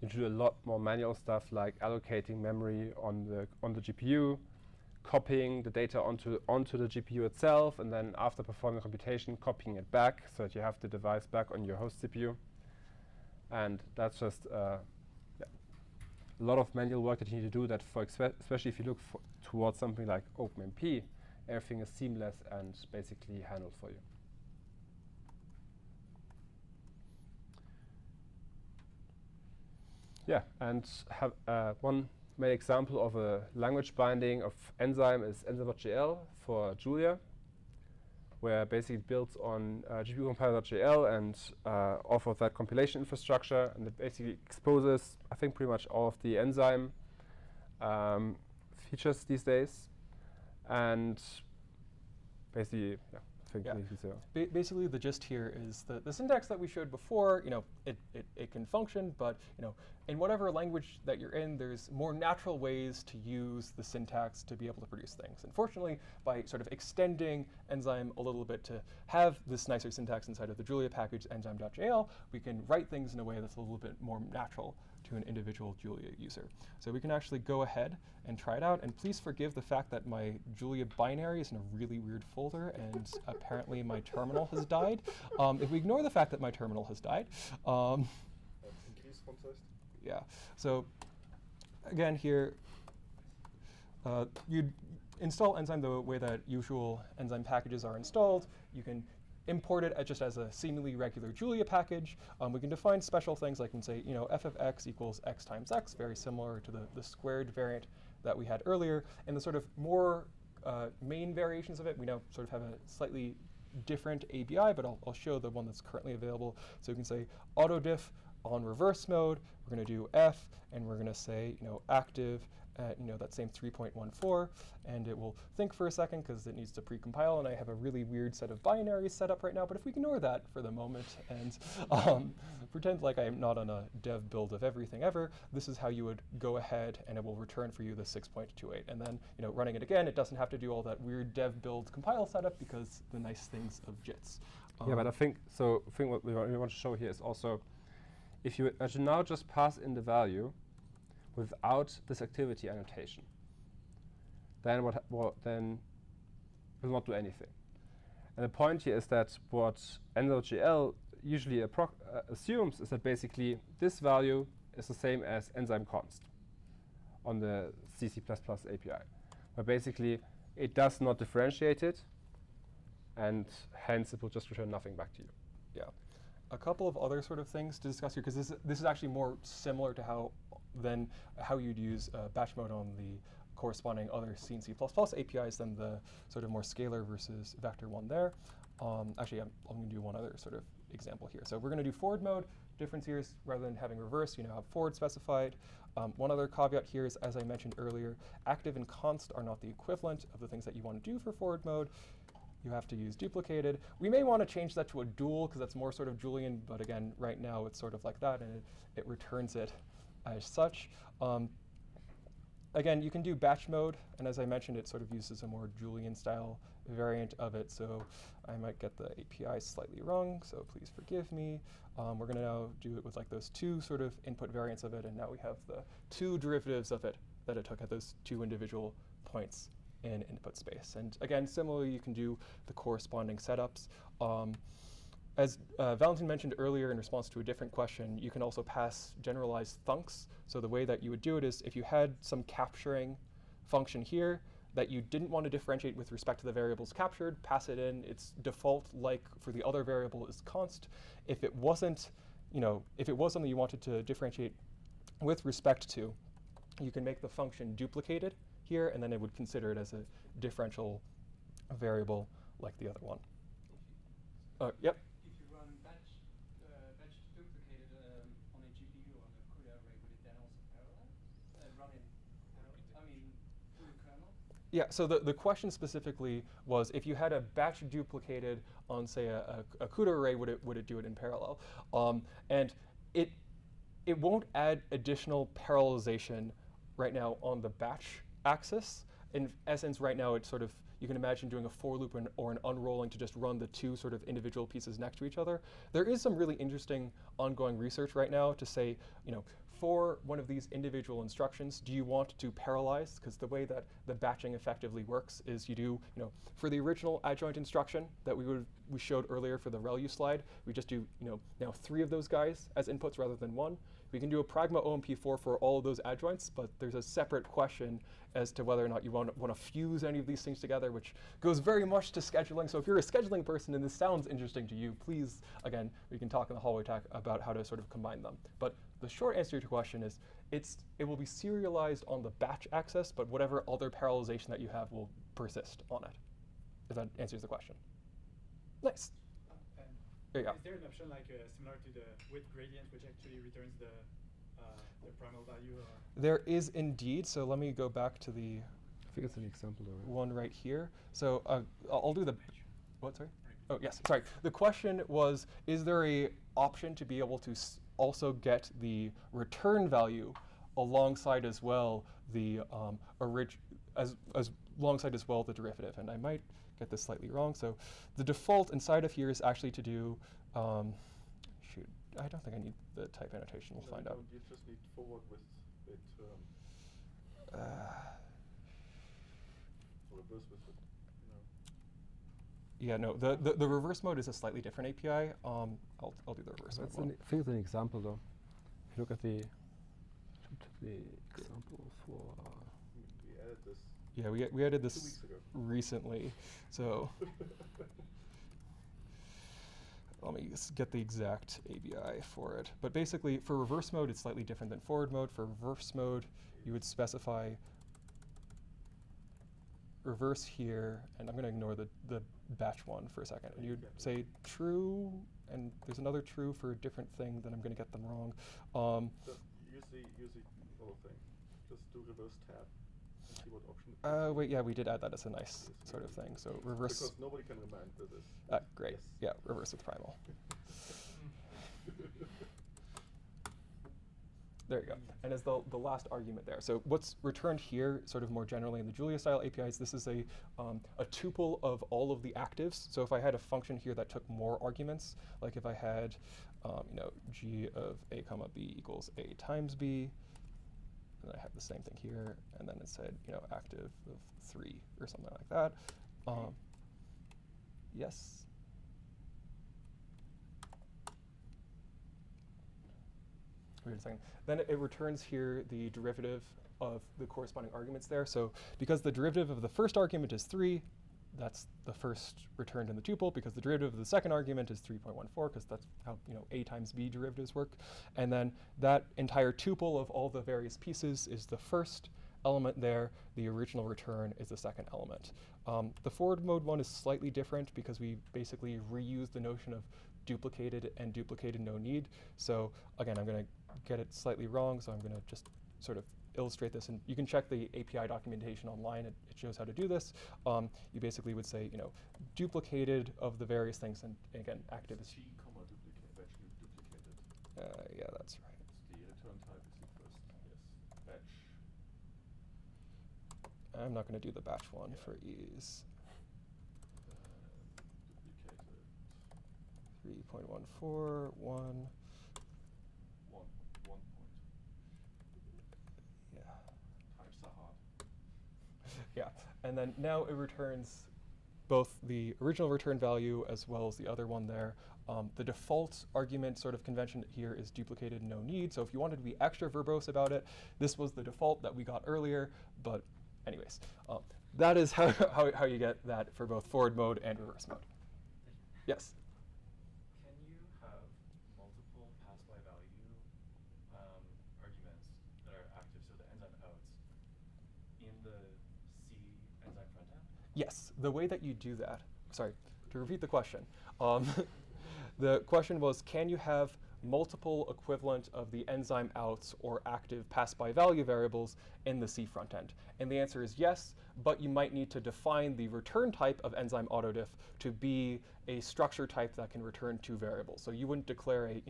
you do a lot more manual stuff like allocating memory on the GPU, copying the data onto the GPU itself, and then after performing computation, copying it back so that you have the device back on your host CPU. And that's just a lot of manual work that you need to do that, especially if you look towards something like OpenMP, everything is seamless and basically handled for you. Yeah, and one main example of a language binding of Enzyme is Enzyme.jl for Julia, where basically it builds on GPU-compiler.jl and off of that compilation infrastructure, and it basically exposes, I think, pretty much all of the Enzyme features these days. And basically, basically, the gist here is the syntax that we showed before. It can function, but in whatever language that you're in, there's more natural ways to use the syntax to be able to produce things. Unfortunately, by sort of extending Enzyme a little bit to have this nicer syntax inside of the Julia package, Enzyme.jl, we can write things in a way that's a little bit more natural to an individual Julia user. So we can actually go ahead and try it out. And please forgive the fact that my Julia binary is in a really weird folder, and apparently my terminal has died. If we ignore the fact that my terminal has died, yeah. So again, here, you'd install Enzyme the way that usual Enzyme packages are installed. You can import it just as a seemingly regular Julia package. We can define special things like we can say, f of x equals x times x, very similar to the squared variant that we had earlier. And the sort of more main variations of it, we now sort of have a slightly different ABI, but I'll show the one that's currently available. So we can say autodiff on reverse mode. We're going to do f, and we're going to say active at that same 3.14, and it will think for a second because it needs to precompile, and I have a really weird set of binaries set up right now. But if we ignore that for the moment and pretend like I'm not on a dev build of everything ever, this is how you would go ahead, and it will return for you the 6.28. And then running it again, it doesn't have to do all that weird dev build compile setup because the nice things of JITs. Yeah, but I think what we want to show here is also, if you now just pass in the value without this activity annotation, then then it will not do anything. And the point here is that what Enzyme.jl usually assumes is that basically this value is the same as enzyme const on the C++ API, where basically it does not differentiate it, and hence it will just return nothing back to you. Yeah. A couple of other sort of things to discuss here, because this is actually more similar to how you'd use batch mode on the corresponding other C and C++ APIs than the sort of more scalar versus vector one there. Actually, I'm going to do one other sort of example here. So we're going to do forward mode. Difference here is rather than having reverse, have forward specified. One other caveat here is, as I mentioned earlier, active and const are not the equivalent of the things that you want to do for forward mode. You have to use duplicated. We may want to change that to a dual because that's more sort of Julian, but again, right now it's sort of like that, and it returns it as such. Again, you can do batch mode, and as I mentioned, it sort of uses a more Julian style variant of it, so I might get the API slightly wrong, so please forgive me. We're going to now do it with like those two sort of input variants of it, and now we have the two derivatives of it that it took at those two individual points in input space. And again, similarly, you can do the corresponding setups. As Valentin mentioned earlier in response to a different question, you can also pass generalized thunks. So the way that you would do it is if you had some capturing function here, that you didn't want to differentiate with respect to the variables captured, pass it in. Its default, like for the other variable, is const. If it wasn't, if it was something you wanted to differentiate with respect to, you can make the function duplicated here, and then it would consider it as a differential variable like the other one. Yep. If you run batch duplicated on a GPU on a CUDA array, would it then also parallel? Run in parallel? I mean, through the kernel? Yeah, so the question specifically was if you had a batch duplicated on, say, a CUDA array, would it do it in parallel? And it won't add additional parallelization right now on the batch axis. In essence, right now, it's sort of, you can imagine doing a for loop or an unrolling to just run the two sort of individual pieces next to each other. There is some really interesting ongoing research right now to say, for one of these individual instructions, do you want to parallelize? Because the way that the batching effectively works is you do, for the original adjoint instruction that we showed earlier for the ReLU slide, we just do, now 3 of those guys as inputs rather than 1. We can do a pragma OMP4 for all of those adjoints, but there's a separate question as to whether or not you want to fuse any of these things together, which goes very much to scheduling. So if you're a scheduling person and this sounds interesting to you, please, again, we can talk in the hallway talk about how to sort of combine them. But the short answer to your question is it will be serialized on the batch axis, but whatever other parallelization that you have will persist on it, if that answers the question. Nice. There you go. Is there an option like similar to the width gradient, which actually returns the primal value? There is indeed. So let me go back to the I think it's an example of it. one right here. So I'll do the, what, sorry? Oh, yes, sorry. The question was, is there a option to be able to also get the return value alongside as well the alongside as well the derivative? And I might get this slightly wrong. So the default inside of here is actually to do, shoot, I don't think I need the type annotation. We'll find out. You just need forward with it, or reverse with it. Yeah, no, the reverse mode is a slightly different API. I'll do the reverse mode one. I think it's an example though. If you look at the example for. We added this. Yeah, we added 2 this weeks ago. recently, so let me get the exact ABI for it. But basically, for reverse mode, it's slightly different than forward mode. For reverse mode, you would specify reverse here, and I'm going to ignore the batch one for a second. And you'd say true, and there's another true for a different thing, then I'm going to get them wrong. Just use the whole thing. Just do reverse tab. See what option. Wait, yeah, we did add that as a nice sort of thing. So reverse. Because nobody can remind this. Great. Yes. Yeah, reverse with primal. There you go. And as the last argument there. So what's returned here, sort of more generally in the Julia style APIs, this is a tuple of all of the actives. So if I had a function here that took more arguments, like if I had, g of a comma b equals a times b, and I have the same thing here, and then it said, active of 3 or something like that. Yes. Wait a second. Then it returns here the derivative of the corresponding arguments there. So because the derivative of the first argument is 3, that's the first returned in the tuple. Because the derivative of the second argument is 3.14, because that's how a times b derivatives work. And then that entire tuple of all the various pieces is the first element there. The original return is the second element. The forward mode one is slightly different because we basically reuse the notion of duplicated and duplicated no need. So again, I'm going to get it slightly wrong, so I'm going to just sort of illustrate this. And you can check the API documentation online. It shows how to do this. You basically would say, duplicated of the various things, and again, active is. G comma batch duplicated. Yeah, that's right. The return type is the first. Yes, batch. I'm not going to do the batch one for ease. Duplicated. 3.14, 1. 1 point. Yeah. Types are hard. Yeah, and then now it returns both the original return value as well as the other one there. The default argument sort of convention here is duplicated no need. So if you wanted to be extra verbose about it, this was the default that we got earlier. But anyways, that is how you get that for both forward mode and reverse mode. Yes? Can you have multiple pass-by value arguments that are active, so the enzyme outs, in the C enzyme frontend? Yes. The way that you do that, sorry, to repeat the question. The question was, can you have multiple equivalent of the enzyme outs or active pass-by value variables in the C frontend? And the answer is yes, but you might need to define the return type of enzyme autodiff to be a structure type that can return two variables. So you wouldn't declare a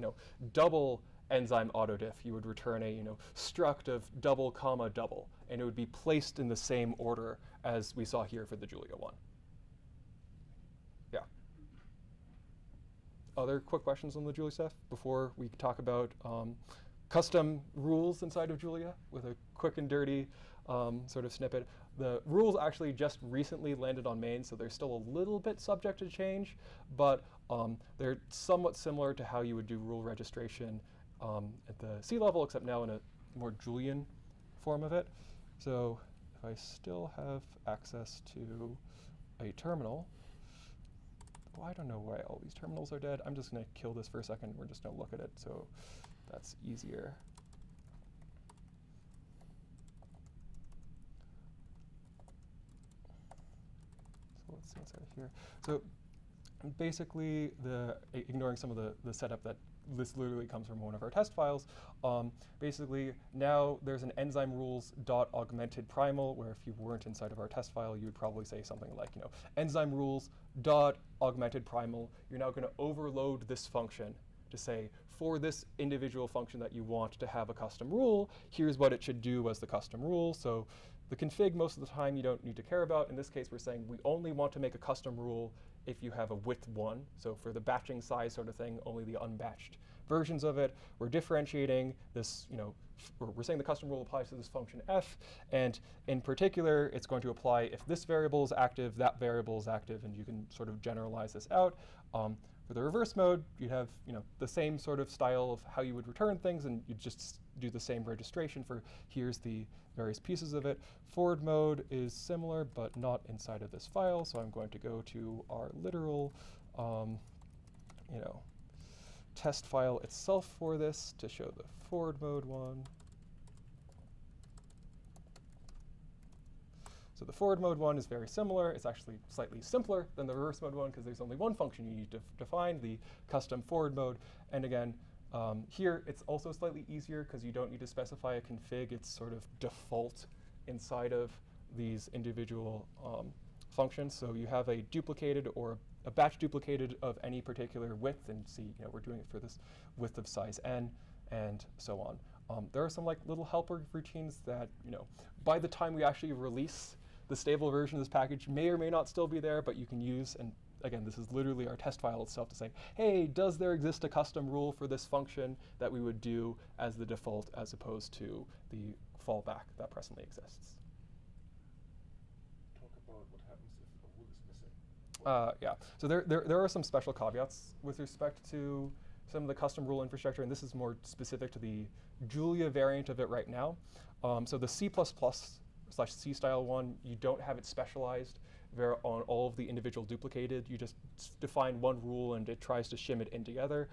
double enzyme autodiff. You would return a struct of double comma double, and it would be placed in the same order as we saw here for the Julia one. Yeah. Other quick questions on the Julia stuff before we talk about custom rules inside of Julia with a quick and dirty sort of snippet. The rules actually just recently landed on main, so they're still a little bit subject to change, but they're somewhat similar to how you would do rule registration at the C level, except now in a more Julian form of it. So if I still have access to a terminal, well, I don't know why all these terminals are dead. I'm just going to kill this for a second. We're just going to look at it, so that's easier. So let's see inside of here. So basically, ignoring some of the setup that this literally comes from one of our test files. Basically, now there's an enzyme rules dot augmented primal, where if you weren't inside of our test file, you would probably say something like, enzyme rules dot augmented primal. You're now going to overload this function to say, for this individual function that you want to have a custom rule, here's what it should do as the custom rule. So the config, most of the time, you don't need to care about. In this case, we're saying we only want to make a custom rule if you have a width 1. So for the batching size sort of thing, only the unbatched versions of it. We're differentiating this, we're saying the custom rule applies to this function f, and in particular, it's going to apply if this variable is active, that variable is active, and you can sort of generalize this out. For the reverse mode, you'd have the same sort of style of how you would return things, and you'd just do the same registration for here's the various pieces of it. Forward mode is similar, but not inside of this file, so I'm going to go to our literal test file itself for this to show the forward mode one. So the forward mode one is very similar. It's actually slightly simpler than the reverse mode one because there's only one function you need to define, the custom forward mode. And again, here it's also slightly easier because you don't need to specify a config. It's sort of default inside of these individual functions. So you have a duplicated or a batch duplicated of any particular width, and see, we're doing it for this width of size n, and so on. There are some little helper routines that, by the time we actually release the stable version of this package, may or may not still be there, but you can use. And again, this is literally our test file itself to say, hey, does there exist a custom rule for this function that we would do as the default as opposed to the fallback that presently exists? Talk about what happens if a rule is missing. Yeah, so there are some special caveats with respect to some of the custom rule infrastructure, and this is more specific to the Julia variant of it right now. So the C++/C style one, you don't have it specialized on all of the individual duplicated. You just define one rule and it tries to shim it in together.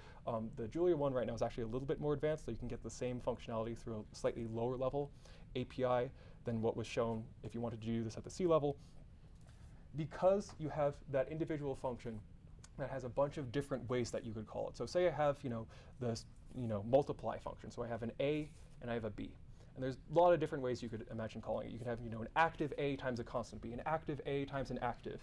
The Julia one right now is actually a little bit more advanced, so you can get the same functionality through a slightly lower level API than what was shown if you wanted to do this at the C level. Because you have that individual function that has a bunch of different ways that you could call it. So say I have this multiply function. So I have an A and I have a B. And there's a lot of different ways you could imagine calling it. You could have an active A times a constant B, an active A times an active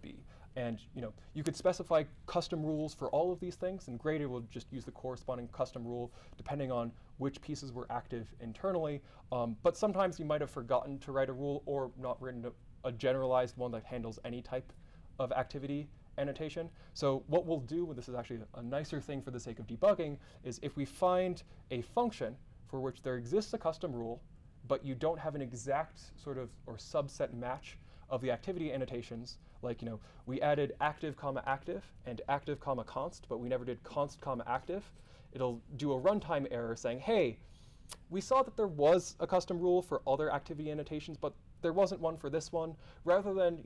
B. And you could specify custom rules for all of these things, and Grader will just use the corresponding custom rule depending on which pieces were active internally. But sometimes you might have forgotten to write a rule or not written a generalized one that handles any type of activity annotation. So what we'll do, and this is actually a nicer thing for the sake of debugging, is if we find a function for which there exists a custom rule, but you don't have an exact sort of or subset match of the activity annotations, like we added active comma active and active comma const, but we never did const comma active, it'll do a runtime error saying, hey, we saw that there was a custom rule for other activity annotations, but there wasn't one for this one. Rather than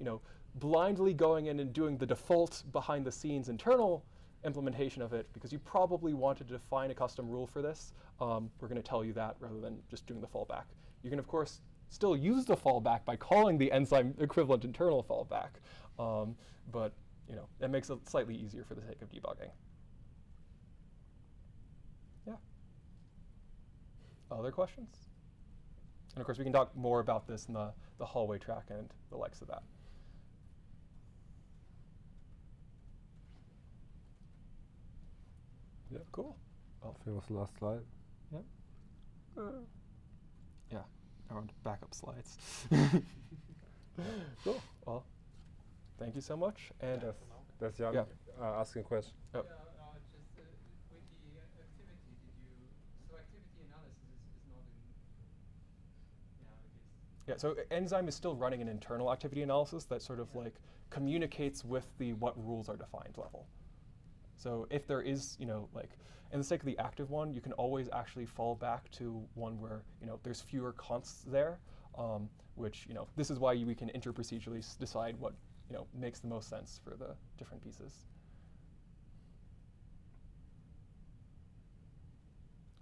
blindly going in and doing the default behind the scenes internal implementation of it, because you probably wanted to define a custom rule for this, we're going to tell you that rather than just doing the fallback. You can, of course, still use the fallback by calling the enzyme equivalent internal fallback, but it makes it slightly easier for the sake of debugging. Yeah. Other questions? And of course, we can talk more about this in the hallway track and the likes of that. Yeah. Cool. I think it was the last slide. Yeah. Yeah. Around backup slides. Cool. Well, thank you so much. And That's Jan Yeah. asking a question. Oh. Just with the activity, so activity analysis is not in, it is. Yeah, so Enzyme is still running an internal activity analysis that sort of like communicates with the what rules are defined level. So if there is, like, in the sake of the active one, you can always actually fall back to one where, there's fewer consts there, which, this is why we can interprocedurally decide what, makes the most sense for the different pieces.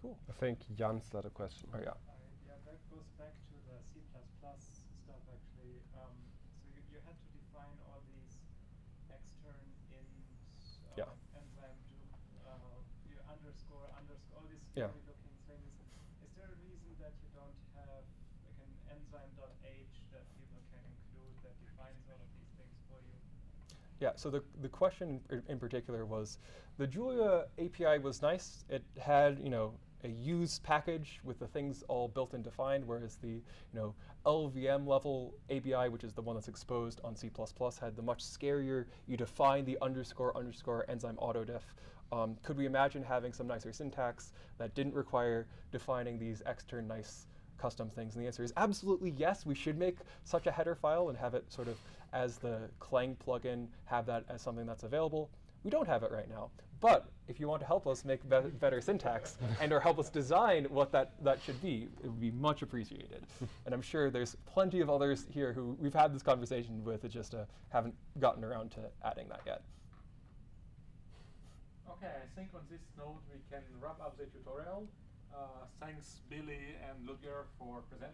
Cool. I think Jan's got a question. Oh, yeah. Yeah, that goes back to the C++ stuff actually. So you had to define all these extern int, Yeah. enzyme do, you underscore, all these Yeah. scary looking things. Is there a reason that you don't have like an enzyme.h that people can include that defines all of these things for you? Yeah, so the question in particular was, the Julia API was nice. It had, a use package with the things all built and defined, whereas the, LVM level API, which is the one that's exposed on C++, had the much scarier, you define the underscore enzyme autodef. Could we imagine having some nicer syntax that didn't require defining these extern nice custom things? And the answer is absolutely yes. We should make such a header file and have it sort of as the Clang plugin, have that as something that's available. We don't have it right now. But if you want to help us make better syntax and or help us design what that should be, it would be much appreciated. And I'm sure there's plenty of others here who we've had this conversation with, it just haven't gotten around to adding that yet. Okay, I think on this note we can wrap up the tutorial. Thanks Billy and Ludger for presenting.